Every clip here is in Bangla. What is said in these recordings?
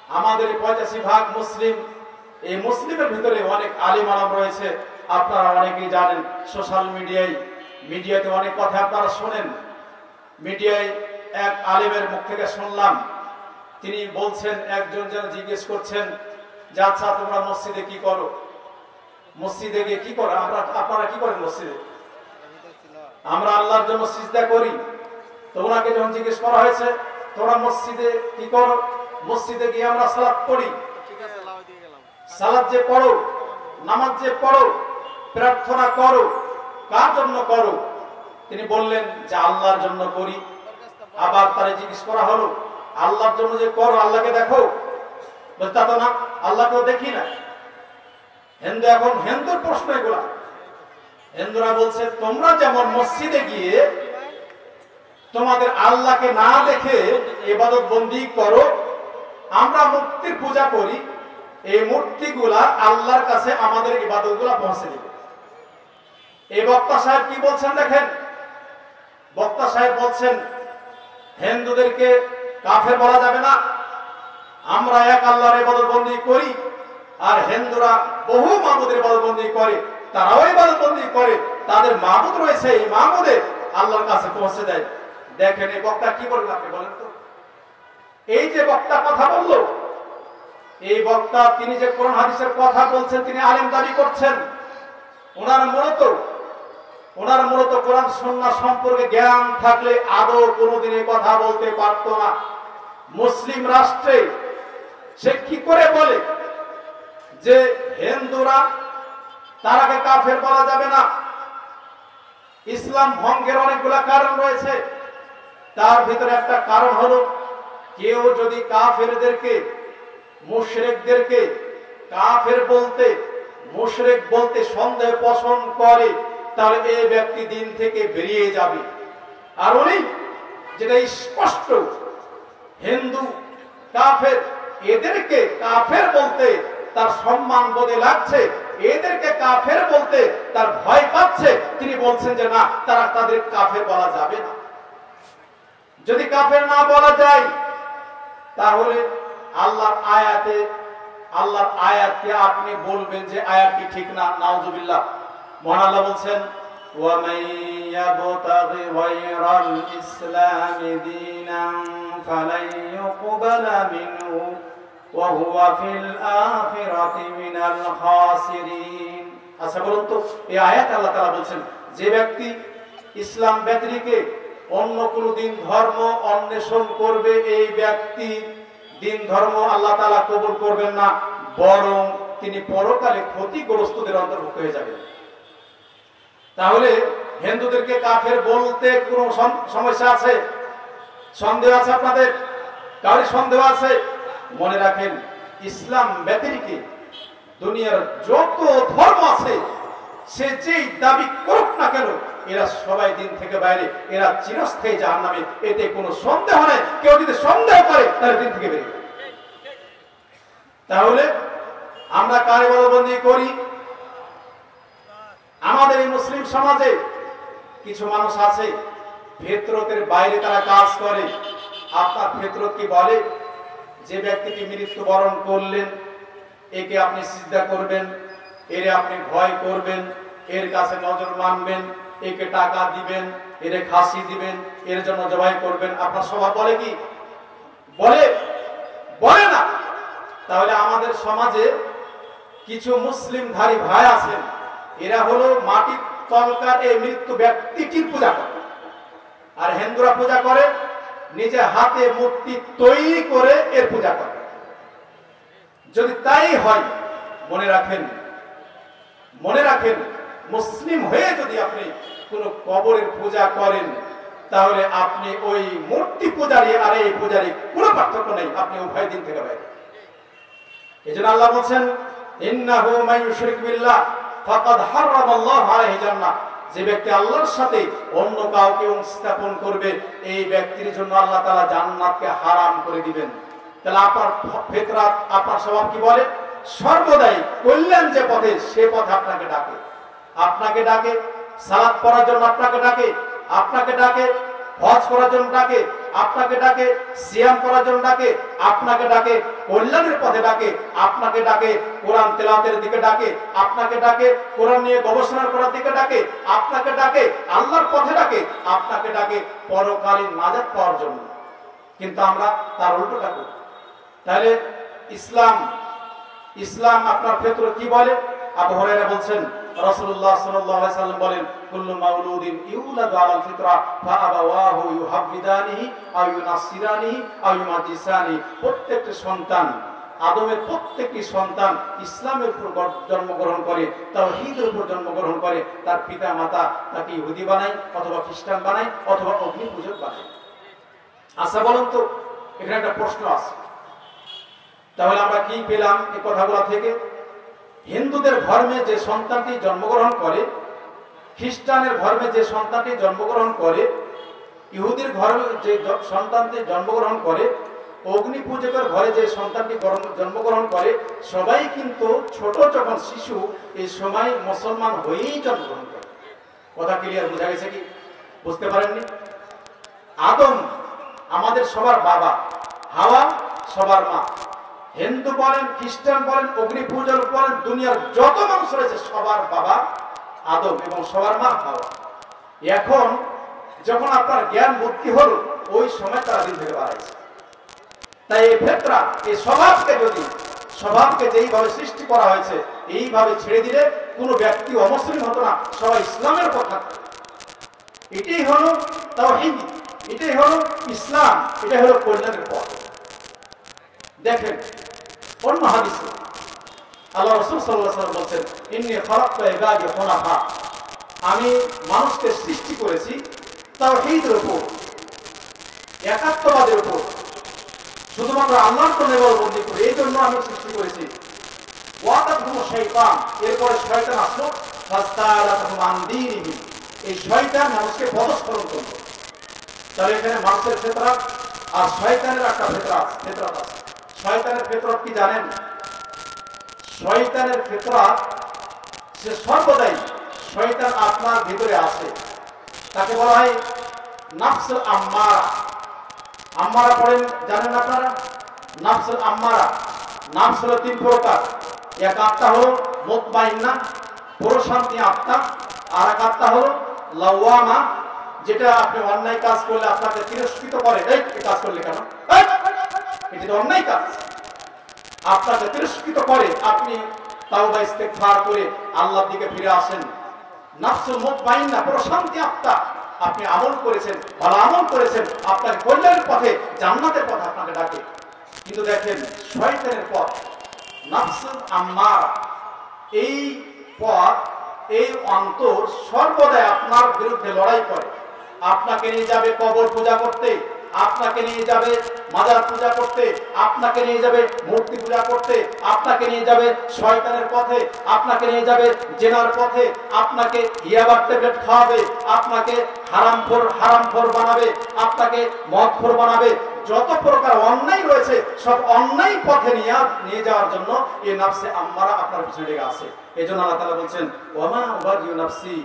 আমাদের 85 ভাগ মুসলিম। এই মুসলিমের ভিতরে অনেক আলিম আলম রয়েছে, আপনারা অনেকেই জানেন। সোশ্যাল মিডিয়াতে অনেক কথা আপনারা শোনেন। মিডিয়ায় এক আলিমের মুখ থেকে শুনলাম, তিনি বলছেন, একজন যেন জিজ্ঞেস করছেন যে আচ্ছা তোমরা মসজিদে কি করো, মসজিদে গিয়ে কি করো, আপনারা কি করেন মসজিদে? আমরা আল্লাহর জন্য সিজদা করি। তো ওনাকে যখন জিজ্ঞেস করা হয়েছে তোমরা মসজিদে কি করো, মসজিদে গিয়ে আমরা সালাত পড়ি। সালাত যে পড়ো, নামাজ যে পড়ো, প্রার্থনা করো, কার জন্য করো? তিনি বললেন যে আল্লাহর জন্য করি। আবার তারে জিজ্ঞেস করা হলো, আল্লাহর জন্য যে করো, আল্লাহকে দেখো? বলতে তো না, আল্লাহকেও দেখি না। হিন্দুর প্রশ্ন এগুলা। হিন্দুরা বলছে তোমরা যেমন মসজিদে গিয়ে তোমাদের আল্লাহকে না দেখে ইবাদত বন্দি করো, আমরা মূর্তির পূজা করি, এই মূর্তিগুলা আল্লাহর কাছে আমাদের ইবাদতগুলা পৌঁছে দেবে। এই বক্তা সাহেব কি বলছেন দেখেন। বক্তা সাহেব বলছেন হিন্দুদেরকে কাফের বলা যাবে না, আমরা এক আল্লাহর ইবাদত বন্দি করি, আর হিন্দুরা বহু মাবুদের ইবাদত বন্দি করে, তারাও ইবাদত বন্দি করে, তাদের মাবুদ রয়েছে, এই মাবুদে আল্লাহর কাছে পৌঁছে দেয়। দেখেন এই বক্তা কি বললেন আপনি বলেন তো। এই যে বক্তা কথা বললো, এই বক্তা তিনি যে কোরআন হাদিসের কথা বলছেন, তিনি আলেম দাবি করছেন। ওনার মূলত কোরআন সুন্নাহ সম্পর্কে জ্ঞান থাকলে আদৌ কোনোদিন এই কথা বলতে পারতো না। মুসলিম রাষ্ট্রে সে কি করে বলে যে হিন্দুরা তারাকে কাফের বলা যাবে না? ইসলাম ভঙ্গের অনেকগুলা কারণ রয়েছে, তার ভিতরে একটা কারণ হলো কেউ যদি কাফেরদেরকে, মুশরিকদেরকে কাফের বলতে, মুশরিক বলতে সন্দেহ পোষণ করে, তাহলে এই ব্যক্তি দিন থেকে বেরিয়ে যাবে। আর উনি যেটা স্পষ্ট, হিন্দু কাফের, এদেরকে কাফের বলতে তার সম্মান বোধে লাগছে, এদেরকে কাফের বলতে তার ভয় পাচ্ছে, তিনি বলছেন যে না, তাদের কাফের বলা যাবে না। যদি কাফের না বলা যায় তাহলে আল্লাহর আয়াতকে আপনি বলবেন যে আয়াতটি ঠিক না, নাউজুবিল্লাহ। মহান আল্লাহ বলছেন وَمَن يَبْتَغِ غَيْرَ الْإِسْلَامِ دِينًا فَلَن يُقْبَلَ مِنْهُ وَهُوَ فِي الْآخِرَةِ مِنَ الْخَاسِرِينَ। আচ্ছা বলুন তো, এই আয়াতে আল্লাহ তাআলা বলছেন যে ব্যক্তি ইসলাম ব্যতিরেক অন্য কোন দিন ধর্ম অন্বেষণ করবে, এই ব্যক্তি দিন ধর্ম আল্লাহ তাআলা কবুল করবেন না, বরং তিনি পরকালে ক্ষতিগ্রস্তদের অন্তর্ভুক্ত হয়ে যাবেন। তাহলে হিন্দুদেরকে কাফের বলতে কোন সমস্যা আছে? সন্দেহ আছে আপনাদের? কারোর সন্দেহ আছে? মনে রাখেন, ইসলাম ব্যতিরেক দুনিয়ার যত ধর্ম আছে, সে যেই দাবি করুক না কেন, এরা সবাই দিন থেকে বাইরে, এরা চিরস্থায়ী জাহান্নামে, এতে কোনো সন্দেহ নেই। কেউ যদি সন্দেহ করে তাহলে দিন থেকে বেরিয়ে। তাহলে আমরা কার ইবাদতবন্দি করি? আমাদের এই মুসলিম সমাজে কিছু মানুষ আছে ফিতরতের বাইরে তারা কাজ করে। আপনার ফিতরত কি বলে যে ব্যক্তিটি মৃত্যুবরণ করলেন, একে আপনি সিজদা করবেন, এর আপনি ভয় করবেন, এর কাছে নজর মানবেন, একে টাকা দিবেন, এর খাসি দিবেন, এর জন্য জবাই করবেন? আপনার স্বভাব বলে কি? বলে না। তাহলে আমাদের সমাজে কিছু মুসলিমধারী ভাই আছেন, এরা হলো মাটির তলকার এই মৃত্যু ব্যক্তিটির পূজা করে। আর হিন্দুরা পূজা করে নিজে হাতে মূর্তি তৈরি করে এর পূজা করে। যদি তাই হয়, মনে রাখেন মুসলিম হয়ে যদি আপনি কোন কবরের পূজা করেন, তাহলে আপনি ওই মূর্তি পূজারী আর এই পূজারী কোনো পার্থক্য নেই, আপনি উভয় দিন থেকে বাইরে। এজন্য আল্লাহ বলছেন ইন্নাহু মান ইউশরিক বিল্লাহ ফাকাদ হারামাল্লাহু আলাইহি জান্নাহ। যে ব্যক্তি আল্লাহর সাথে অন্য কাউকে স্থাপন করবে, এই ব্যক্তির জন্য আল্লাহ তাআলা জান্নাতকে হারাম করে দিবেন। তাহলে আপনার ফিতরাত, আপনার স্বভাব কি বলে? সর্বদাই কল্যাণ যে পথে, সে পথে আপনাকে ডাকে সালাত পড়ার জন্য, আপনাকে ডাকে হজ করার জন্য ডাকে, আপনাকে ডাকে সিয়াম করার জন্য ডাকে, আপনাকে ডাকে কল্যাণের পথে ডাকে, আপনাকে ডাকে কোরআন তেলাওয়াতের দিকে ডাকে, আপনাকে ডাকে কোরআন নিয়ে গবেষণা করার দিকে ডাকে, আপনাকে ডাকে আল্লাহর পথে ডাকে, আপনাকে ডাকে পরকালীন নাজাত পাওয়ার জন্য। কিন্তু আমরা তার উল্টোটা করি। তাহলে ইসলাম আপনার ক্ষেত্রে কি বলে? আবু হুরায়রা বলছেন রাসূলুল্লাহ সাল্লাল্লাহু আলাইহি সাল্লাম বলেন, কুল্লু মাউলুদিন ইউলাদু আলাল ফিতরা ফাআবাওয়াহু ইউহাব্বিদানিহি আও ইউনাসসিরানিহি আও ইউমাজ্জিসানিহি। প্রত্যেকটি সন্তান, আদমের প্রত্যেকটি সন্তান ইসলামের উপর জন্মগ্রহণ করে, তাওহীদের উপর জন্মগ্রহণ করে। তার পিতা মাতা তাকে ইহুদি বানায়, অথবা খ্রিস্টান বানায়, অথবা অগ্নি পূজক বানায়। আচ্ছা বলুন তো, এখানে একটা প্রশ্ন আছে। তাহলে আমরা কি পেলাম এই কথাগুলো থেকে? হিন্দুদের ধর্মে যে সন্তানটি জন্মগ্রহণ করে, খ্রিস্টানের ধর্মে যে সন্তানটি জন্মগ্রহণ করে, ইহুদির ধর্মে যে সন্তানটি জন্মগ্রহণ করে, অগ্নি পূজকের ঘরে যে সন্তানটি জন্মগ্রহণ করে, সবাই কিন্তু ছোট যখন শিশু এই সময় মুসলমান হয়েই জন্মগ্রহণ করে। কথা ক্লিয়ার বোঝা গেছে কি? বুঝতে পারেননি? আদম আমাদের সবার বাবা, হাওয়া সবার মা। হিন্দু বলেন, খ্রিস্টান বলেন, অগ্নি পূজক বলেন, দুনিয়ার যত মানুষ রয়েছে সবার বাবা আদম এবং সবার মা হাওয়া। এখন যখন আপনার জ্ঞান বুদ্ধি হলো, ওই সময় তারা দিন থেকে বাড়াইছে। তাই এই ফেতরা, এই স্বভাবকে যেইভাবে সৃষ্টি করা হয়েছে, এইভাবে ছেড়ে দিলে কোনো ব্যক্তি অমুসলিম হতো না, সবাই ইসলামের কথা। এটাই হলো তাওহীদ, এটাই হলো ইসলাম, এটাই হলো কল্যাণের পথ। দেখেন অন্য হাদিসে আল্লাহ রাসূল সাল্লাল্লাহু আলাইহি ওয়াসাল্লাম বলেন, ইন্নী খালাকতু ইবাদি হুনাফা, আমি মানুষকে সৃষ্টি করেছি তাওহীদের উপর, একাত্মবাদের উপর, শুধুমাত্র আল্লাহর জন্য ইবাদত করে। এই জন্য আমি সৃষ্টি করেছি। ওয়াতাবহু শাইতান, এরপরে শয়তান আসলো, ফাস্তালাতুহুম আন দীনিহি, এই শয়তান মানুষকে পদস্খলন করল। তাহলে এখানে মানুষের ফিতরাত আর শয়তানের একটা ফিতরাত আছে। শয়তানের ফিতরাত কি জানেন? শয়তানের ফিতরাত, সে সর্বদাই শয়তান আপনার ভিতরে আছে, তাকে বলা হয় নাফসুল আম্মারা। আম্মারা পড়েন জানেন আপনারা? নাফসুল আম্মারা, নাফস হলো তিন প্রকার। এক আত্মা হলো মুতমাইন্না, প্রশান্তি আত্মা, আর এক আত্মা হলো লাওয়ামা, যেটা আপনি অন্যায় কাজ করলে আপনাকে তিরস্কৃত করে, এই কাজ করলে কেন, এটা অন্যায় কাজ, আপনাকে তিরস্কৃত করে, আপনি তাওবা ইস্তেগফার করে আল্লাহর দিকে ফিরে আসেন। নাফসুল মুতমাইন্না, প্রশান্তি আত্মা, আপনি আমল করেছেন, ভালো আমল করেছেন, আপনার কল্যাণের পথে, জান্নাতের পথে আপনাকে ডাকে। কিন্তু দেখেন শয়তানের পথ নাফসুল আম্মারা, এই পথ, এই অন্তর সর্বদাই আপনার বিরুদ্ধে লড়াই করে। আপনাকে নিয়ে যাবে কবর পূজা করতে, আপনাকে নিয়ে যাবে মাজার পূজা করতে, আপনাকে নিয়ে যাবে মূর্তি পূজা করতে, আপনাকে নিয়ে যাবে শয়তানের পথে, আপনাকে নিয়ে যাবে জেনার পথে, আপনাকে ইয়াবার ট্যাবলেট খাওয়াবে, আপনাকে হারামখোর বানাবে, আপনাকে মদখোর বানাবে। যত প্রকার অন্যায় রয়েছে সব অন্যায় পথে নিয়ে যাওয়ার জন্য এই নাফসে আম্মারা আপনার পিছনে লেগে আছে। এজন্য আল্লাহ তাআলা বলছেন, ওয়ামা উবাদিউ নাফসি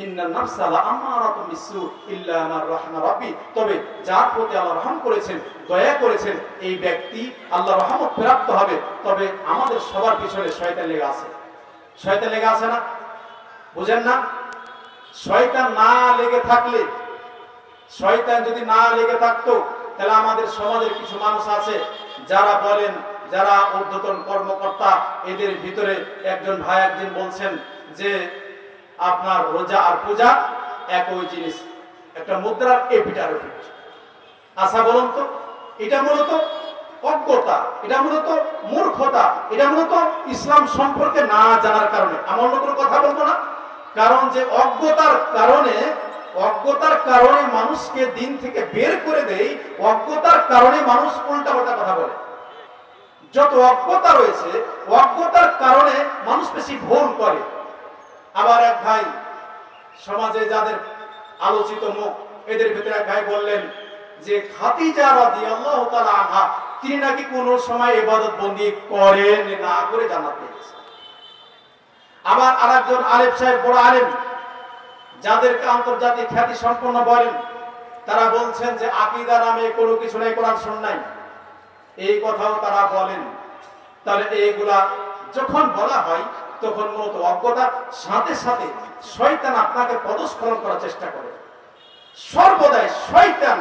ইন্নান নাফসা লাআমারাতুম বিসসু ইল্লা মা রাহমা রাব্বি। তবে যার প্রতি আল্লাহ রহম করেছেন, দয়া করেছেন, এই ব্যক্তি আল্লাহর রহমত প্রাপ্ত হবে। তবে আমাদের সবার পিছনে শয়তান লেগে আছে। শয়তান লেগে আছে না? বুঝেন না? শয়তান না লেগে থাকলে, শয়তান যদি না লেগে থাকতো, তাহলে আমাদের সমাজের কিছু মানুষ আছে যারা বলেন, যারা ঊর্ধ্বতন কর্মকর্তা, এদের ভিতরে একজন ভাই একদিন বলছেন যে আপনার রোজা আর পূজা একই জিনিস, একটা মুদ্রার এপিটার ওপিট। আচ্ছা বলুন তো, এটা মূলত অজ্ঞতা, এটা মূলত মূর্খতা, এটা মূলত ইসলাম সম্পর্কে না জানার কারণে। আমি অন্য কোনো কথা বলবো না, কারণ যে অজ্ঞতার কারণে মানুষকে দিন থেকে বের করে দেয়, অজ্ঞতার কারণে মানুষ উল্টাপাল্টা কথা বলে। যত অজ্ঞতা রয়েছে, অজ্ঞতার কারণে মানুষ বেশি ভুল করে। আবার এক ভাই সমাজে যাদের আলোচিত মুখ, এদের ভিতরে এক ভাই বললেন যে খাদিজা রাদিয়াল্লাহু তাআলা আনহা, তিনি নাকি কোন সময় ইবাদত বন্দি করেন না করে জান্নাত পেয়েছেন। আবার আরেকজন আলেম সাহেব, বড় আলেম, যাদেরকে আন্তর্জাতিক খ্যাতি সম্পন্ন বলেন, তারা বলছেন যে আকীদা নামে কোনো কিছু নাই, কোরআন সুন্নাহ নাই, এই কথাও তারা বলেন। তাহলে এইগুলা যখন বলা হয় তখন মূলত অজ্ঞতার সাথে সাথে শয়তান আপনাকে পদস্খলন করার চেষ্টা করে। সর্বদাই শয়তান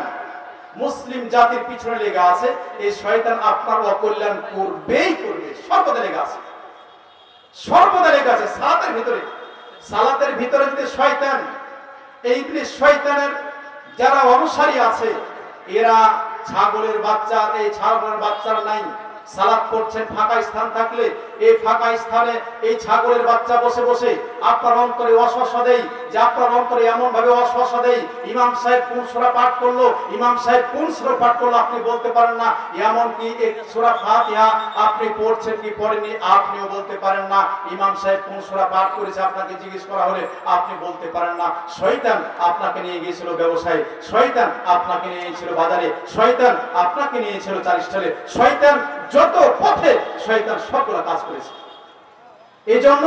মুসলিম জাতির পিছনে লেগে আছে। এই শয়তান আপনার অকল্যাণ করবেই করবে, সর্বদা লেগে আছে, সর্বদা লেগে আছে। সালাতের ভিতরে যদি শয়তান, এই ইবলিস শয়তানের যারা অনুসারী আছে, এরা ছাগলের বাচ্চা, এই ছাগলের বাচ্চার নাই, সালাত করছেন ফাঁকা স্থান থাকলে এই ফাঁকা স্থানে এই ছাগলের বাচ্চা বসে বসে আপনার অন্তরে ওয়াসওয়াসা দেয়, যে আপনার অন্তরে এমন ভাবে ওয়াসওয়াসা দেয়, ইমাম সাহেব কোন সূরা পাঠ করলো, ইমাম সাহেব কোন সূরা পাঠ করলো আপনি বলতে পারেন না। এমন কি এই সূরা ফাতিহা আপনি পড়ছেন কি পড়েননি আপনিও বলতে পারেন না। ইমাম সাহেব কোন সূরা পাঠ করেছে আপনাকে জিজ্ঞেস করা হলে আপনি বলতে পারেন না। শয়তান আপনাকে নিয়ে গিয়েছিল ব্যবসায়, শয়তান আপনাকে নিয়ে গিয়েছিল বাজারে, শয়তান আপনাকে নিয়ে গিয়েছিল চারিষ্ঠালে, শয়তান যত পথে শয়তান সবগুলা কাজ করেছে। এই জন্য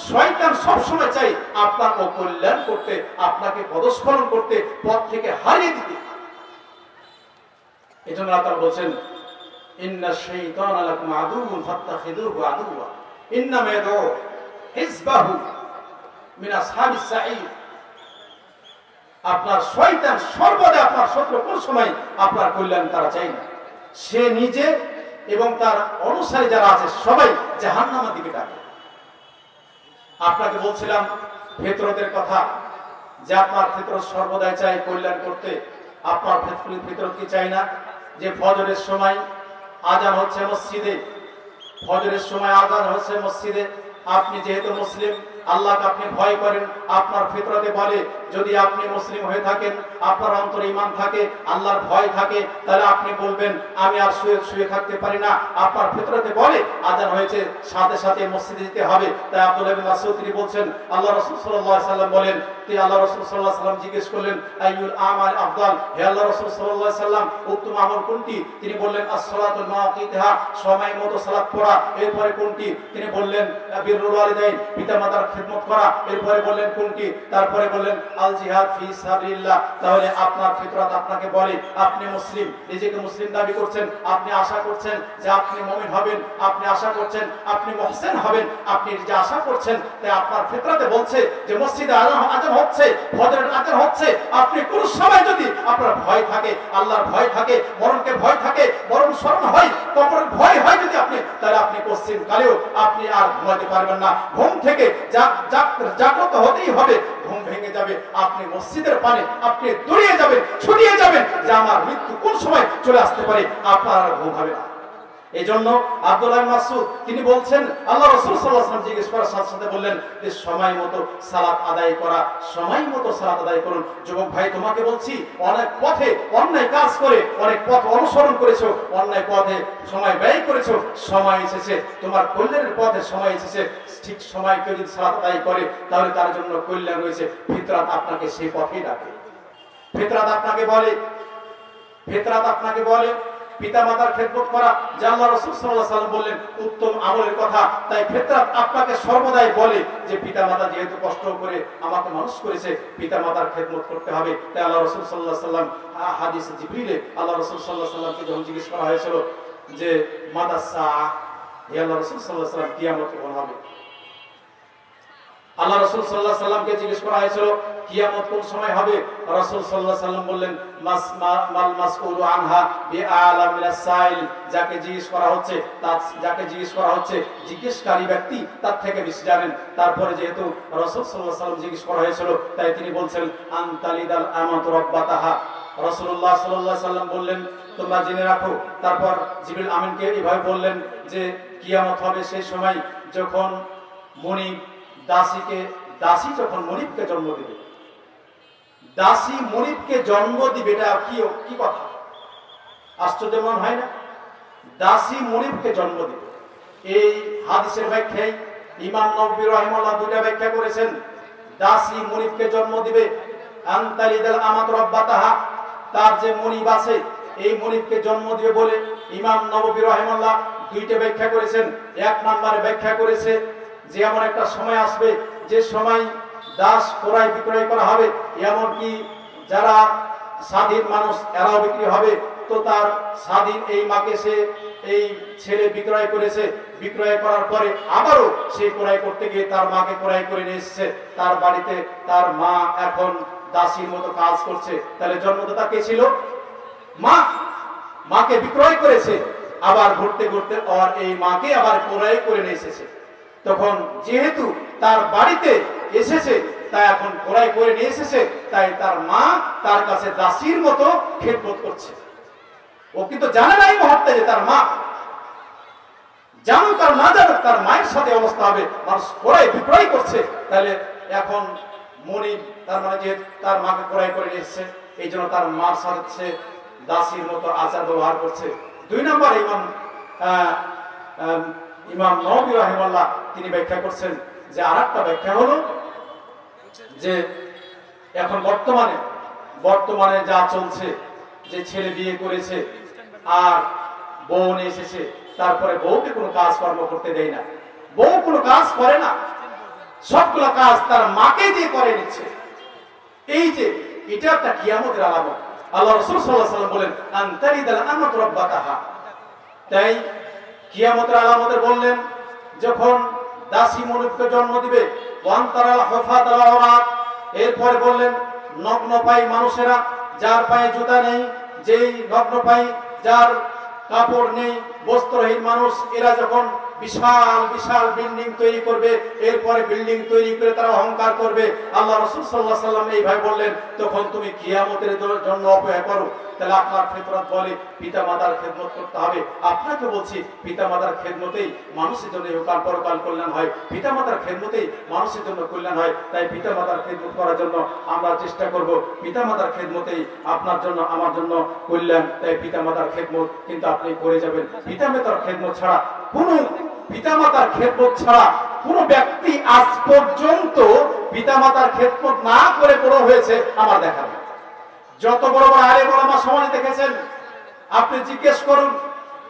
শয়তান সবসময় চাই আপনার অকল্যাণ করতে, আপনাকে পদস্খলন করতে, পথ থেকে হারিয়ে দিতে। এই জন্য আল্লাহ তাআলা বলছেন ইন্নাশ শাইতানা লাকুম আদুউন ফাত্তাখিযুহু আদুওয়া ইন্নামা ইয়াদউ হিজবাহু মিন আসহাবিস সাঈদ। আপনার শয়তান সর্বদা আপনার শত্রু, কোন সময় আপনার কল্যাণ তারা চাই না। সে নিজে এবং তার অনুসারী যারা আছে সবাই জাহান্নামের দিকে ডাকে। আপনাকে বলছিলাম ফিতরতের কথা, যে আপনার ফিতরত সর্বদাই চাই কল্যাণ করতে। আপনার ফিতরত কি চাই না যে ফজরের সময় আজান হচ্ছে মসজিদে, ফজরের সময় আজান হচ্ছে মসজিদে, আপনি যেহেতু মুসলিম আল্লাহকে আপনি ভয় করেন, আপনার ফিতরতে বলে যদি আপনি মুসলিম হয়ে থাকেন, আপনার অন্তরে ঈমান থাকে, আল্লাহর ভয় থাকে, তাহলে আপনি বলবেন আমি আর শুয়ে থাকতে পারি না। আপনার ফিতরতে বলে আজান হয়েছে সাথে সাথে মসজিদে যেতে হবে। তাই আব্দুল্লাহ ইবনে মাসউদ তিনি বলছেন আল্লাহ রাসূল সাল্লাল্লাহু আলাইহি সাল্লাম বলেন, আল্লাহ রাসূল সাল্লাল্লাহু আলাইহি সাল্লাম জিজ্ঞেস করলেন আইয়ুল আমাল আফদাল, হে আল্লাহ রাসূল সাল্লাল্লাহু আলাইহি সাল্লাম উত্তম আমল কোনটি? তিনি বললেন as-সালাতুল মাওয়াকিতিহা, সময় মতো সালাত পড়া। এরপরে কোনটি? তিনি বললেন বিররুল ওয়ালিদাইন, পিতামাতার খিদমত করা। এরপরে বললেন কোনটি? তারপরে বললেন আল জিহাদ ফি সাবিলিল্লাহ। তাহলে আপনার ফিতরত আপনাকে বলে আপনি মুসলিম, নিজেকে মুসলিম দাবি করছেন, আপনি আশা করছেন যে আপনি মুমিন হবেন, আপনি আশা করছেন আপনি মুহসিন হবেন, আপনি যে আশা করছেন, তাই আপনার ফিতরতে বলছে যে মসজিদে আজান হচ্ছে, ফজরের আজান হচ্ছে, আপনি কোন সময় যদি আপনার ভয় থাকে, আল্লাহর ভয় থাকে, মরণকে ভয় থাকে, মরণ স্মরণ হয়, কবরের ভয় হয় যদি আপনি, তাহলে আপনি পশ্চিম কালেও আপনি আর ঘুমাতে পারবেন না। ঘুম থেকে জাগ্রত হতেই হবে। ঘুম ভেঙে যাবে, আপনি মসজিদের পানে আপনি দৌড়িয়ে যাবেন, ছুটিয়ে যাবেন যে আমার মৃত্যু কোন সময় চলে আসতে পারে, আপনার আর ঘুম হবে না। এই জন্য আব্দুল্লাহ ইবনে মাসউদ তিনি বলছেন আল্লাহ রাসূল সাল্লাল্লাহু আলাইহি ওয়াসাল্লাম জিজ্ঞেস করার সাথে সাথে বললেন যে সময় মতো সালাত আদায় করা, সময় মতো সালাত আদায় করুন। যুবক ভাই তোমাকে বলছি, অনেক পথে অন্যায় কাজ করে, অনেক পথ অনুসরণ করেছো, অন্যায় পথে সময় ব্যয় করেছো, সময় এসেছে তোমার কল্যাণের পথে, সময় এসেছে ঠিক সময় কেউ যদি সালাত আদায় করে তাহলে তার জন্য কল্যাণ রয়েছে। ফিতরাত আপনাকে সেই পথেই ডাকে। ফিতরাত আপনাকে বলে পিতামাতার খেদমত করা, যা আল্লাহ রাসূল সাল্লাল্লাহু আলাইহি ওয়াসাল্লাম বললেন উত্তম আমলের কথা। তাই ফিতরাত আপনাকে সর্বদাই বলে যে পিতামাতা যেহেতু কষ্ট করে আমাকে মানুষ করেছে, পিতামাতার খেদমত করতে হবে। তাই আল্লাহ রাসূল সাল্লাল্লাহু আলাইহি ওয়াসাল্লাম হাদিসে জিবরিলে আল্লাহ রাসূল সাল্লাল্লাহু আলাইহি ওয়াসাল্লামকে যখন জিজ্ঞেস করা হয়েছিল যে মাতা সাআ, হে আল্লাহ রাসূল সাল্লাল্লাহু আলাইহি ওয়াসাল্লাম কিয়ামত কখন হবে? আল্লাহ রাসূল সাল্লাল্লাহু আলাইহি ওয়াসাল্লামকে জিজ্ঞেস করা হয়েছিল কিয়ামত কোন সময় হবে? রাসূল সাল্লাল্লাহু আলাইহি ওয়াসাল্লাম বললেন মাল মাসউলু আনহা বিআলা মিনাস সাইল, যাকে জিজ্ঞেস করা হচ্ছে জিজ্ঞেসকারী ব্যক্তি তার থেকে বেশি জানেন। তারপরে যেহেতু রাসূল সাল্লাল্লাহু আলাইহি ওয়াসাল্লাম জিজ্ঞেস করা হয়েছিল, তাই তিনি বলছেন আনতালিদাল আমাতু রাব্বাতাহা। রাসূলুল্লাহ সাল্লাল্লাহু আলাইহি ওয়াসাল্লাম বললেন তোমরা জেনে রাখো। তারপর জিবরিল আমিনকে এভাবে বললেন যে কিয়ামত হবে সেই সময় যখন দাসী যখন মনিবকে জন্ম দিবে, দাসী মনিবকে জন্ম দিবে, এটা কি কথা আশ্চর্য মনে হয় না? দাসী মনিবকে জন্ম দিবে। এই হাদিসের ব্যাখ্যায় ইমাম নববী রাহিমাহুল্লাহ দুইটা ব্যাখ্যা করেছেন। দাসী মনিবকে জন্ম দিবে, আনতালিদাল আমাত রাব্বাতাহা, তার যে মনিব আছে এই মনিবকে জন্ম দিবে বলে ইমাম নববী রাহিমাহুল্লাহ দুইটা ব্যাখ্যা করেছেন। এক নম্বরে ব্যাখ্যা করেছে যে এমন একটা সময় আসবে যে সময় দাস ক্রয় বিক্রয় করা হবে, এমনকি যারা স্বাধীন মানুষ এরাও বিক্রি হবে। তো তার স্বাধীন এই মাকে সে এই ছেলে বিক্রয় করেছে, বিক্রয় করার পরে আবারও সে ক্রয় করতে গিয়ে তার মাকে ক্রয় করে নিয়ে এসেছে তার বাড়িতে। তার মা এখন দাসীর মতো কাজ করছে। তাহলে জন্মদাতা কে ছিল? মা। মাকে বিক্রয় করেছে, আবার ঘুরতে ঘুরতে আর এই মাকে আবার ক্রয় করে নিয়ে এসেছে। তখন যেহেতু তার বাড়িতে এসেছে, তাই এখন ক্রয় করে নিয়ে এসেছে, তাই তার মা তার কাছে দাসীর মতো খেদমত করছে। ও কিন্তু জানে না এই মুহূর্তে যে তার মা, জানুক আর না জানুক তার মায়ের সাথে অবস্থা হবে। মানুষ ক্রয় বিক্রয় করছে, তাহলে এখন মনিব তার মানে যে তার মাকে ক্রয় করে নিয়ে এসেছে, এই জন্য তার মার সাথে সে দাসীর মতো আচার ব্যবহার করছে। 2 নম্বর ইমাম নববী রাহিমাহুল্লাহ তিনি ব্যাখ্যা করছেন যে আরেকটা ব্যাখ্যা হলো যে এখন বর্তমানে যা চলছে, যে ছেলে বিয়ে করেছে আর বউ নিয়ে এসেছে, তারপরে বউকে কোনো কাজ কর্ম করতে দেয় না, বউ কোনো কাজ করে না, সবগুলো কাজ তার মাকে দিয়ে করে নিচ্ছে। এই যে এটা একটা কিয়ামতের আলামত। আল্লাহ রাসূল সাল্লাল্লাহু আলাইহি ওয়াসাল্লাম বলেন আনতারিদাল আমাতু রাব্বাতাহা। তাই কিয়ামতের আলামতে বললেন যখন দাসী মনুষ্যকে জন্ম দিবে, ওয়ান্তারাল হুফাতাল আওরাত, এরপরে বললেন নগ্ন পায়ে মানুষেরা, যার পায়ে জুতা নেই, যেই নগ্ন পায়ে, যার কাপড় নেই, বস্ত্রহীন মানুষ, এরা যখন বিশাল বিশাল বিল্ডিং তৈরি করবে, এরপরে বিল্ডিং তৈরি করে তারা অহংকার করবে। আল্লাহ রাসূল সাল্লাল্লাহু আলাইহি ওয়াসাল্লাম এইভাবে বললেন তখন তুমি কিয়ামতের জন্য অপেক্ষা করো। তাহলে আপনার ফিতরত বলে পিতামাতার খেদমত করতে হবে। আপনাকে বলছি পিতামাতার খেদমতেই মানুষের জন্য ইহকাল পরকাল কল্যাণ হয়, পিতামাতার খেদমতেই মানুষের জন্য কল্যাণ হয়। তাই পিতামাতার খেদমত করার জন্য আমরা চেষ্টা করব। পিতামাতার খেদমতেই আপনার জন্য আমার জন্য কল্যাণ। তাই পিতামাতার খেদমত কিন্তু আপনি করে যাবেন। পিতামাতার খেদমত ছাড়া পিতামাতার খেদমত ছাড়া কোন ব্যক্তি আজ পর্যন্ত পিতামাতার খেদমত না করে বড় হয়েছে আমার দেখা নেই। যত বড় বড় আলেম ওলামা সমাজ দেখেছেন, আপনি জিজ্ঞেস করুন,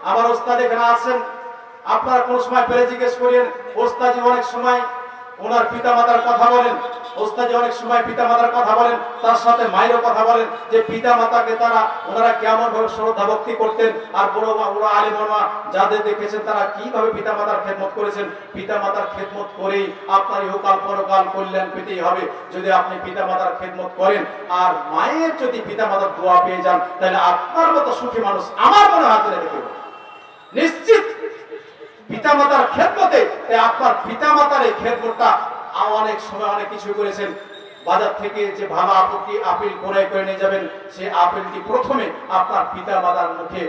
আমার ওস্তাদ এখানে আছেন, আপনারা কোন সময় পেরে জিজ্ঞেস করেন, ওস্তাদি অনেক সময় ওনার পিতামাতার কথা বলেন, ওস্তাদি অনেক সময় পিতামাতার কথা বলেন, তার সাথে মায়েরও কথা বলেন যে পিতামাতাকে ওনারা কেমন ভাবে শ্রদ্ধা ভক্তি করতেন। আর বড় বড় আলেম ওলামা যাদের দেখেছেন তারা কিভাবে পিতামাতার খেদমত করেছেন। পিতামাতার খেদমত করেই আপনার ইহকাল পরকাল কল্যাণ পেতেই হবে। যদি আপনি পিতামাতার খেদমত করেন আর মায়ের যদি পিতামাতার দোয়া পেয়ে যান, তাহলে আপনার মতো সুখী মানুষ আমার মনে হাত ধরে দেখে নিশ্চিত পিতামাতার খেদমতে। আপনার পিতামাতার এই খেদমতটা অনেক সময় অনেক কিছু করেছেন। বাজার থেকে যে ভালো আপেল ক্রয় করে নিয়ে যাবেন, সেই আপেলটি প্রথমে আপনার পিতামাতার মুখে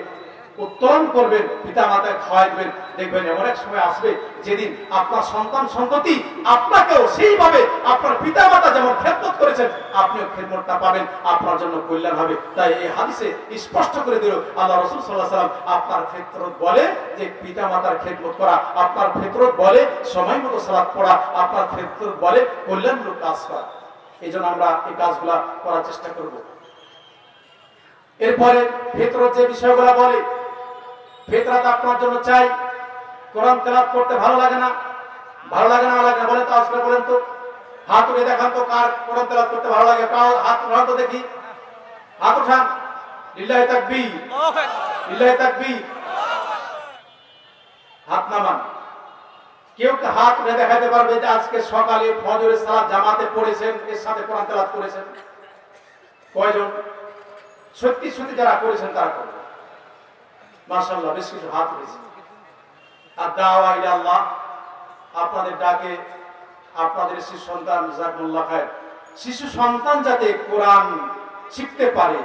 উত্তোলন করবেন, পিতামাতাকে খাওয়াবেন। দেখবেন এমন এক সময় আসবে যেদিন আপনার সন্তান সন্ততি আপনাকেও সেইভাবে আপনার পিতামাতা যেমন খেদমত করেছেন আপনিও খেদমতটা পাবেন, আপনার জন্য কল্যাণ হবে। তাই এই হাদিসে স্পষ্ট করে দিল আল্লাহ রাসূল সাল্লাল্লাহু আলাইহি ওয়াসাল্লাম আপনার ফিতরত বলে যে পিতামাতার খেদমত করা, আপনার ফিতরত বলে সময় মতো সালাত পড়া, আপনার ফিতরত বলে কল্যাণমূলক কাজ করা। এই জন্য আমরা এই কাজগুলা করার চেষ্টা করব। এরপরে ফিতরত যে বিষয়গুলো বলে, ফিতরত আপনার জন্য চাই। কোরআন তেলাওয়াত করতে ভালো লাগে না? ভালো লাগে না বলেন তো, আজকে বলেন তো, হাত উঠে দেখান তো কার কোরআন তেলাওয়াত করতে ভালো লাগে। হাত উঠান তো দেখি, হাত উঠান। লিল্লাহি তাকবীর, লিল্লাহি তাকবীর। হাত নামান। কেউ হাত উঠে দেখাতে পারবে যে আজকে সকালে ফজরের সালাত জামাতে পড়েছেন, এর সাথে কোরআন তেলাওয়াত করেছেন? কয়জন? সত্যি সত্যি যারা করেছেন তারা করবেন। মাশাআল্লাহ, বেশ কিছু হাত উঠেছে। আর দাওয়া ইলা আল্লাহ, আপনাদের ডাকে আপনাদের শিশু সন্তান, জাযাকুমুল্লাহ খায়র, শিশু সন্তান যাতে কোরআন শিখতে পারে,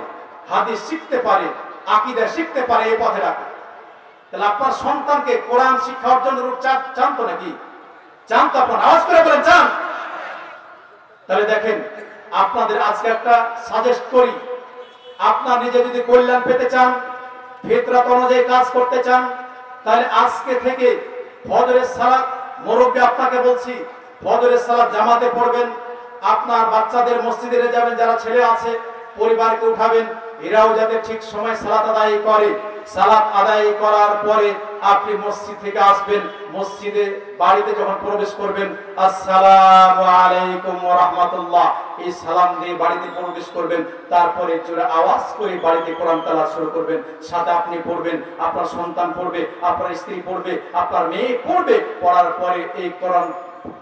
হাদিস শিখতে পারে, আকীদা শিখতে পারে, এই পথে রাখে। তাহলে আপনার সন্তানকে কোরআন শিক্ষা অর্জনের রূপ চান তো নাকি? চান তো? আপনার আওয়াজ করে বলেন চান। তাহলে দেখেন, আপনাদের আজকে একটা সাজেস্ট করি, আপনার নিজে যদি কল্যাণ পেতে চান, ফিতরত অনুযায়ী কাজ করতে চান, তাহলে আজকে থেকে ফজরের সালাত, মুরব্বি আপনাকে বলছি, ফজরের সালাত জামাতে পড়বেন। আপনার বাচ্চাদের মসজিদে যাবেন, যারা ছেলে আছে পরিবারকে উঠাবেন, এরাও যাতে ঠিক সময় সালাত আদায় করে। সালাত আদায় করার পরে আপনি মসজিদ থেকে আসবেন, মসজিদে বাড়িতে যখন প্রবেশ করবেন আসসালামু আলাইকুম ওয়া রাহমাতুল্লাহ এই সালাম দিয়ে বাড়িতে প্রবেশ করবেন। তারপরে জোরে আওয়াজ করে বাড়িতে কোরআন তেলাওয়াত শুরু করবেন। সাথে আপনি পড়বেন, আপনার সন্তান পড়বে, আপনার স্ত্রী পড়বে, আপনার মেয়ে পড়বে। পড়ার পরে এই কোরআন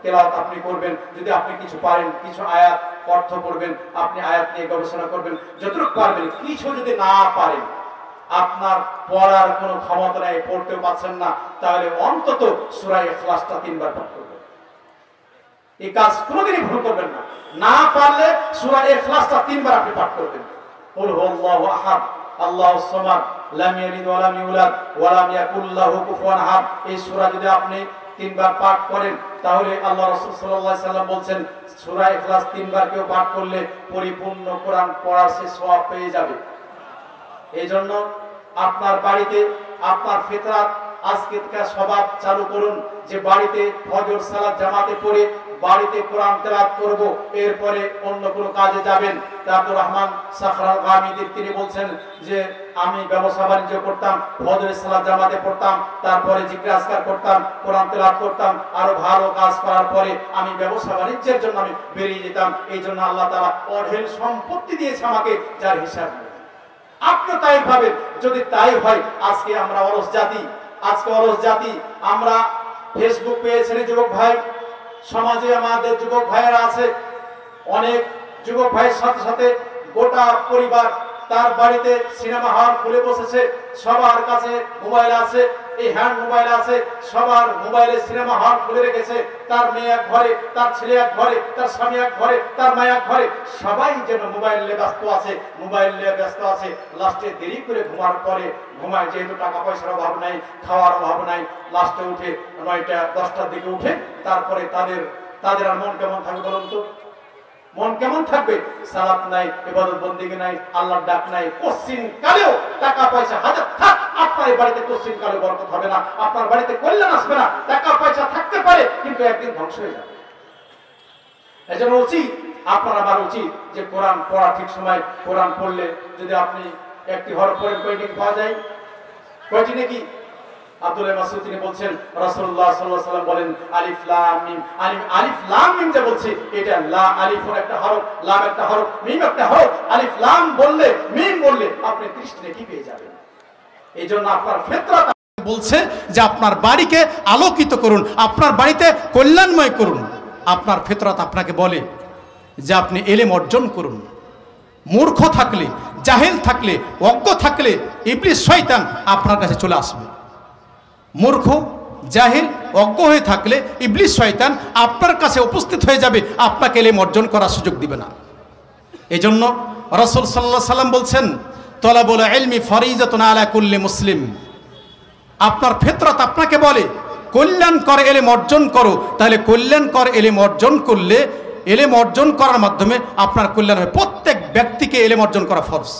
তেলাওয়াত আপনি করবেন। যদি আপনি কিছু পারেন, কিছু আয়াত অর্থ করবেন, আপনি আয়াত নিয়ে গবেষণা করবেন যতটুকু পারবেন। কিছু যদি না পারেন, আপনার পড়ার কোনো ক্ষমতা নাই, পড়তেও পারছেন না, তাহলে অন্তত সূরা ইখলাসটা 3 বার পাঠ করবেন। এই কাজ কোনোদিনই ভুল করবেন না। না পারলে সূরা ইখলাসটা 3 বার আপনি পাঠ করবেন। কুল হুয়াল্লাহু আহাদ আল্লাহুস সামাদ লাম ইয়ালিদ ওয়া লাম ইউলাদ ওয়া লাম ইয়াকুল লাহু কুফুয়ান আহাদ এই সূরা যদি আপনি 3 বার পাঠ করেন, তাহলে আল্লাহ রাসূল সাল্লাল্লাহু আলাইহি সাল্লাম বলেন সূরা ইখলাস 3 বার কেউ পাঠ করলে পরিপূর্ণ কোরআন পড়ার সে সওয়াব পেয়ে যাবে। এইজন্য আপনার বাড়িতে আপনার ফিতরাত আজকে থেকে স্বভাব চালু করুন যে বাড়িতে ফজর সালাত জামাতে পড়ে বাড়িতে কোরআন তেলাওয়াত করব, এরপরে অন্য কোনো কাজে যাবেন। আব্দুর রহমান সাখরাল গামিদি তিনি বলছেন যে আমি ব্যবসা বাণিজ্য করতাম, ফজরের সালাত জামাতে পড়তাম, তারপরে জিকির আজকার করতাম, কোরআন তেলাওয়াত করতাম, আরো ভালো কাজ করার পরে আমি ব্যবসা বাণিজ্যের জন্য আমি বেরিয়ে যেতাম। এই জন্য আল্লাহ তাআলা অঢেল সম্পত্তি দিয়েছে আমাকে, যার হিসাব নেই। আপনিও তাই ভাবেন। যদি তাই হয়, আজকে আমরা অলস জাতি, আজকে অলস জাতি। আমরা ফেসবুক পেয়েছেন যুবক ভাই, সমাজে আমাদের যুবক ভাইয়েরা আছে, অনেক যুবক ভাইয়ের সাথে সাথে গোটা পরিবার তার বাড়িতে সিনেমা হল খুলে বসেছে, সবার কাছে মোবাইল আছে, এই হ্যান্ড মোবাইল আছে, সবার মোবাইলে সিনেমা হল খুলে রেখেছে। তার মেয়ে এক ঘরে, তার ছেলে এক ঘরে, তার স্বামী এক ঘরে, তার মা এক ঘরে, সবাই যেন মোবাইল নিয়ে ব্যস্ত আছে, মোবাইল নিয়ে ব্যস্ত আছে। লাস্টে দেরি করে ঘুমার পরে ঘুমায়, যেহেতু টাকা পয়সার অভাব নাই, খাওয়ার অভাব নাই, লাস্টে উঠে 9টা 10টার দিকে উঠে তারপরে তাদের আর মন কেমন থাকবে বলুন তো? মন কেমন থাকবে? সালাত নাই, ইবাদত বন্দেগী নাই, আল্লাহর ডাক নাই। কোশ্চিন কালেও টাকা পয়সা হাজার থাক, আপনার বাড়িতে কোশ্চিন কালে বরকত হবে না, আপনার বাড়িতে কল্যাণ আসবে না। টাকা পয়সা থাকতে পারে, কিন্তু একদিন ধ্বংস হয়ে যাবে। এজন্য উচিত, আপনার আমার উচিত যে কোরআন পড়া ঠিক সময় কোরআন পড়লে যদি আপনি একটি হরফ পড়েন কয়টি পাওয়া যায়? কয়টি নাকি? আব্দুল্লাহ মাসউদ তিনি বলছেন রাসূলুল্লাহ সাল্লাল্লাহু আলাইহি ওয়াসাল্লাম বলেন আলিফ লাম মিম। আলিফ লাম মিম যে বলছি, এটা লা আলিফের একটা হরফ, লাম একটা হরফ, মিম একটা হরফ। আলিফ লাম বললে, মিম বললে আপনি 30 নেকি পেয়ে যাবেন। এইজন্য আপনার ফিতরাত বলছে যে আপনার বাড়িকে আলোকিত করুন, আপনার বাড়িতে কল্যাণময় করুন। আপনার ফিতরাত আপনাকে বলে যে আপনি ইলম অর্জন করুন। মূর্খ থাকলে, জাহেল থাকলে, অজ্ঞ থাকলে ইবলিস শয়তান আপনার কাছে চলে আসবে। মূর্খ, জাহিল, অজ্ঞ হয়ে থাকলে ইবলিস শয়তান আপনার কাছে উপস্থিত হয়ে যাবে, আপনাকে ইলম অর্জন করার সুযোগ দিবে না। এজন্য রাসূল সাল্লাল্লাহু আলাইহি ওয়াসাল্লাম বলছেন তলাবুল ইলমি ফরিজাতুন আলা কুল্লি মুসলিম। আপনার ফিতরাত আপনাকে বলে কল্যাণকর ইলম অর্জন করো, তাহলে কল্যাণকর ইলম অর্জন করলে ইলম অর্জন করার মাধ্যমে আপনার কল্যাণ হবে। প্রত্যেক ব্যক্তিকে ইলম অর্জন করা ফরজ।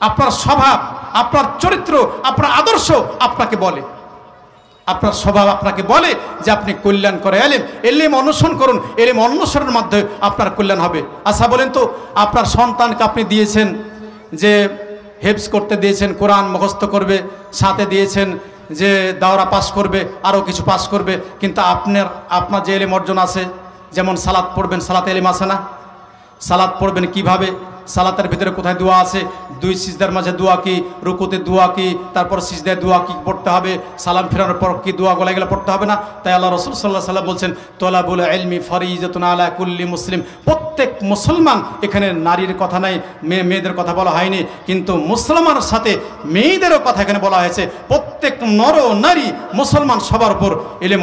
আপনার স্বভাব, আপনার চরিত্র, আপনার আদর্শ আপনাকে বলে, আপনার স্বভাব আপনাকে বলে যে আপনি কল্যাণ করে ইলম অনুসরণ করুন। ইলম অনুসরণের মাধ্যমে আপনার কল্যাণ হবে। আচ্ছা বলেন তো, আপনার সন্তানকে আপনি দিয়েছেন যে হেফজ করতে দিয়েছেন, কোরআন মুখস্থ করবে, সাথে দিয়েছেন যে দাওরা পাস করবে, আরও কিছু পাস করবে, কিন্তু আপনার যে ইলম অর্জন আছে, যেমন সালাত পড়বেন, সালাতে ইলম আছে না? সালাত পড়বেন কিভাবে, সালাতের ভিতরে কোথায় দোয়া আছে, 2 সিজদার মাঝে দোয়া কি, রুকুতে দোয়া কি, তারপর সিজদায় দোয়া কি পড়তে হবে, সালাম ফেরানোর পর কি দোয়া গলা গেলে পড়তে হবে না? তাই আল্লাহ রাসূল সাল্লাল্লাহু আলাইহি ওয়াসাল্লাম বলছেন তলাবুল ইলমি ফরিজাতুন আলা কুল্লি মুসলিম। প্রত্যেক মুসলমান, এখানে নারীর কথা নাই, মেয়েদের কথা বলা হয়নি, কিন্তু মুসলমানের সাথে মেয়েদেরও কথা এখানে বলা হয়েছে। প্রত্যেক নর নারী মুসলমান সবার উপর ইলম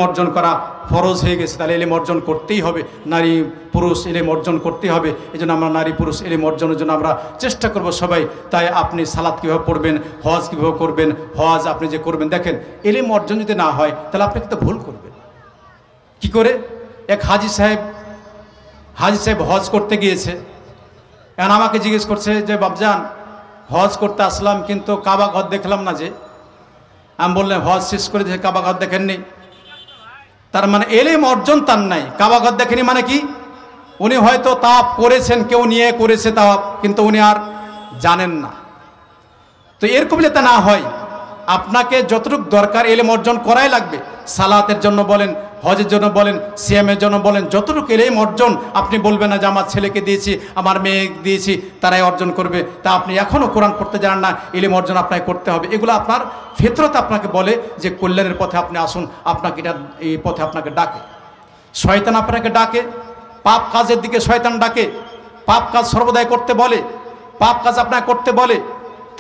অর্জন করা ফরজ হয়ে গেছে। তাহলে ইলম অর্জন করতেই হবে, নারী পুরুষ ইলম অর্জন করতেই হবে। এই জন্য আমরা নারী পুরুষ ইলম অর্জনের জন্য আমরা চেষ্টা করব সবাই। তাই আপনি সালাত কীভাবে পড়বেন, হজ কীভাবে করবেন, হজ আপনি যে করবেন, দেখেন ইলম অর্জন যদি না হয় তাহলে আপনি কিন্তু ভুল করবেন। কি করে? এক হাজি সাহেব হজ করতে গিয়েছে, এখন আমাকে জিজ্ঞেস করছে যে বাবজান হজ করতে আসলাম কিন্তু কাবা ঘর দেখলাম না যে। আমি বললাম হজ শেষ করে যে কাবা ঘর দেখেননি, তার মানে ইলম অর্জন তার নাই। কাবা ঘর দেখেনি মানে কি? উনি হয়তো তাওয়াফ করেছেন, কেউ নিয়ে করেছে তাওয়াফ, কিন্তু উনি আর জানেন না। তো এরকম যাতে না হয়, আপনাকে যতটুকু দরকার এলেম অর্জন করাই লাগবে। সালাতের জন্য বলেন, হজের জন্য বলেন, সিয়ামের জন্য বলেন, যতটুকু এলেম অর্জন আপনি বলবেন না যে আমার ছেলেকে দিয়েছি, আমার মেয়ে দিয়েছি, তারাই অর্জন করবে। তা আপনি এখনও কোরআন পড়তে জানেন না, এলেম অর্জন আপনাকে করতে হবে। এগুলো আপনার ফিতরত আপনাকে বলে যে কল্যাণের পথে আপনি আসুন, আপনাকে এটা এই পথে আপনাকে ডাকে। শয়তান আপনাকে ডাকে, পাপ কাজের দিকে শয়তান ডাকে, পাপ কাজ সর্বদাই করতে বলে, পাপ কাজ আপনাকে করতে বলে।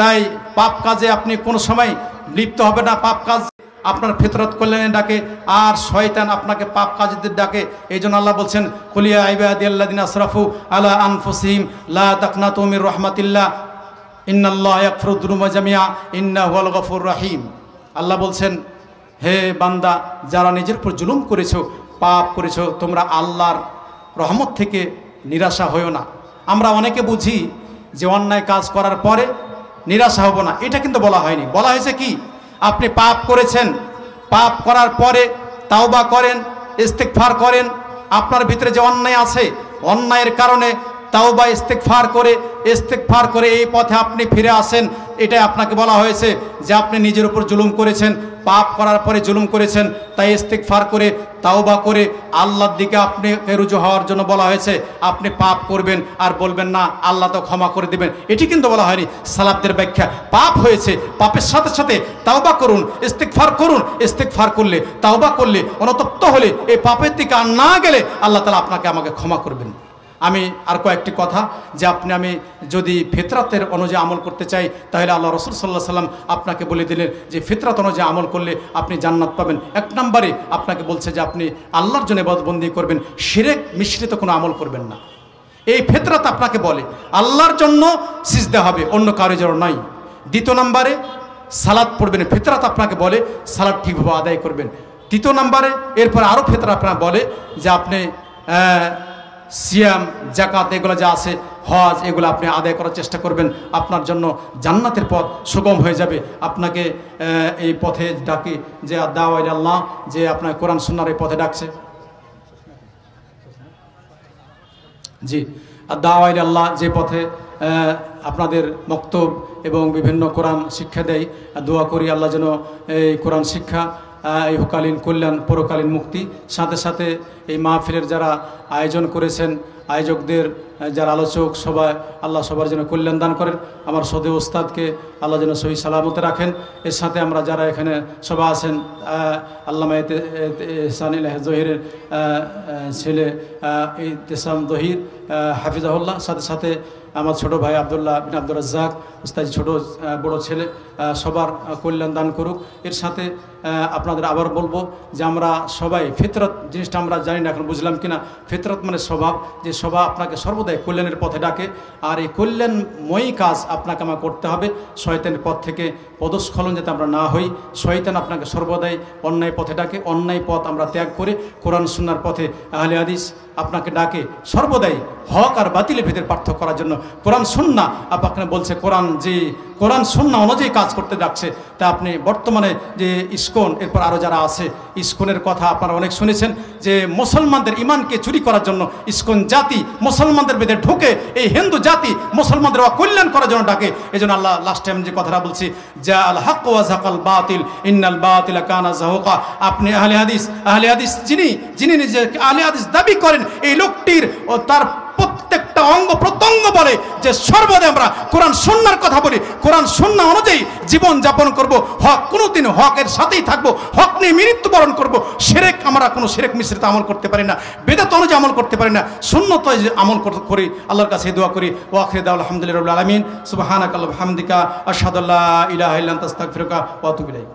তাই পাপ কাজে আপনি কোনো সময় লিপ্ত হবে না। পাপ কাজ আপনার ফিতরত কল্যাণে ডাকে, আর শয়তান আপনাকে পাপ কাজের ডাকে। এই জন্য আল্লাহ বলছেন, কুলিয়া ইবাদিয়াল্লাযিনা আসরাফু আলা আনফুসিহিম লা তাকনাতু মির রাহমাতিল্লাহ ইন্নাল্লাহা ইয়াগফিরু যুনুবা জামিআ ইন্নাহু হুয়াল গফুরুর রহিম। আল্লাহ বলছেন, হে বান্দা, যারা নিজের উপর জুলুম করেছো, পাপ করেছো, তোমরা আল্লাহর রহমত থেকে নিরাশা হইও না। আমরা অনেকে বুঝি যে অন্যায় কাজ করার পরে নিরাশা হব না, এটা কিন্তু বলা হয়নি। বলা হয়েছে কি, আপনি পাপ করেছেন, পাপ করার পরে তাওবা করেন, ইস্তিগফার করেন। আপনার ভিতরে যে অন্যায় আছে, অন্যায়ের কারণে তাওবা ইস্তিগফার করে এই পথে আপনি ফিরে আসেন। এটাই আপনাকে বলা হয়েছে যে আপনি নিজের উপর জুলুম করেছেন, পাপ করার পরে জুলুম করেছেন, তাই ইস্তিগফার করে তাওবা করে আল্লাহর দিকে আপনি রুজু হওয়ার জন্য বলা হয়েছে। আপনি পাপ করবেন আর বলবেন না আল্লাহ তো ক্ষমা করে দিবেন, এটি কিন্তু বলা হয়নি। সালাফদের ব্যাখ্যা, পাপ হয়েছে, পাপের সাথে সাথে তাওবা করুন, ইস্তিগফার করুন। ইস্তিগফার করলে, তাওবা করলে, অনুতপ্ত হলে, এই পাপের দিকে আর না গেলে আল্লাহ তাআলা আপনাকে আমাকে ক্ষমা করবেন। আমি আর কয়েকটি কথা, যে আমি যদি ফিতরাতের অনুযায়ী আমল করতে চাই, তাহলে আল্লাহ রাসূল সাল্লাল্লাহু আলাইহি ওয়াসাল্লাম আপনাকে বলে দিলেন যে ফিতরাত অনুযায়ী আমল করলে আপনি জান্নাত পাবেন। এক নম্বরে আপনাকে বলছে যে আপনি আল্লাহর জন্য ইবাদতবন্দি করবেন, শিরক মিশ্রিত কোনো আমল করবেন না। এই ফিতরাত আপনাকে বলে আল্লাহর জন্য সিজদা হবে, অন্য কারোর জন্য নয়। দ্বিতীয় নম্বরে সালাত পড়বেন, ফিতরাত আপনাকে বলে সালাত ঠিকভাবে আদায় করবেন। তৃতীয় নম্বরে এরপর আরও ফিতরাত আপনাকে বলে যে আপনি সিয়াম, জাকাত, এগুলো যা আছে, হজ, এগুলো আপনি আদায় করার চেষ্টা করবেন। আপনার জন্য জান্নাতের পথ সুগম হয়ে যাবে। আপনাকে এই পথে ডাকে যে দাওয়া ইলা আল্লাহ, যে আপনার কোরআন সুন্নাহর এই পথে ডাকছে। জি, দাওয়া ইলা আল্লাহ যে পথে আপনাদের মক্তব এবং বিভিন্ন কোরআন শিক্ষা দেয়। দোয়া করি আল্লাহ যেন এই কোরআন শিক্ষা, ইহকালীন কল্যাণ, পরকালীন মুক্তি, সাথে সাথে এই মাহফিলের যারা আয়োজন করেছেন, আয়োজকদের, যারা আলোচক, সবাই, আল্লাহ সবার যেন কল্যাণ দান করেন। আমার সদে ওস্তাদকে আল্লাহ যেন সহি সালামতে রাখেন। এর সাথে আমরা যারা এখানে সবাই আছেন, আল্লামা ইহসান জহিরের ছেলে ইহসান জহির হাফিজাহুল্লাহ, সাথে সাথে আমার ছোট ভাই আব্দুল্লাহ বিন আব্দুর রাজ্জাক উস্তাদ, ছোট বড় ছেলে, সবার কল্যাণ দান করুক। এর সাথে আপনাদের আবার বলবো যে আমরা সবাই ফিতরত জিনিসটা আমরা জানি না, এখন বুঝলাম কিনা। ফিতরত মানে স্বভাব, যে স্বভাব আপনাকে সর্বদাই কল্যাণের পথে ডাকে, আর এই কল্যাণময়ী কাজ আপনাকে আমার করতে হবে। শয়তানের পথ থেকে পদস্খলন যাতে আমরা না হই। শয়তান আপনাকে সর্বদাই অন্যায় পথে ডাকে, অন্যায় পথ আমরা ত্যাগ করে কোরআন সুন্নাহর পথে, আহলে হাদিস আপনাকে ডাকে সর্বদাই হক আর বাতিলের ভিতরে পার্থক্য করার জন্য। কোরআন সুন্নাহ আপনাকে বলছে, কোরআন সুন্নাহ অনুযায়ী কাজ করতে ডাকছে। তা আপনি বর্তমানে যে ইসকন, এরপর আরও যারা আছে, ইসকনের কথা আপনারা অনেক শুনেছেন, যে মুসলমানদের ইমানকে চুরি করার জন্য ইসকন জাতি মুসলমানদের ভিতরে ঢুকে এই হিন্দু জাতি মুসলমানদের অকল্যাণ করার জন্য ডাকে। এই জন্য আল্লাহ লাস্ট টাইম যে কথাটা বলছি, যা আল হক ওয়া যাকাল বাতিল ইন্নাল বাতিলা কানা যাহুকা। আপনি আহলে হাদিস যিনি নিজে আহলে হাদিস দাবি করেন, এই লোকটির ও তার প্রত্যেকটা অঙ্গ প্রত্যঙ্গ বলে যে সর্বদা আমরা কোরআন সুন্নাহর কথা বলি, কোরআন সুন্নাহ অনুযায়ী জীবন যাপন করব, হক কোনোদিন হকের সাথেই থাকবো, হক নিয়ে মৃত্যুবরণ করব। শিরক, আমরা কোনো শিরক মিশ্রিত আমল করতে পারি না, বেদাত অনুযায়ী আমল করতে পারি না, সুন্নত আমল করি। আল্লাহর কাছে দোয়া করি, ওয়া আখিরু দাওয়ানা আলহামদুলিল্লাহি রাব্বিল আলামিন, সুবহানাকাল্লাহু ওয়া বিহামদিকা, আশহাদু আল্লা ইলাহা ইল্লা আনতা আস্তাগফিরুকা ওয়া আতুবু ইলাইক।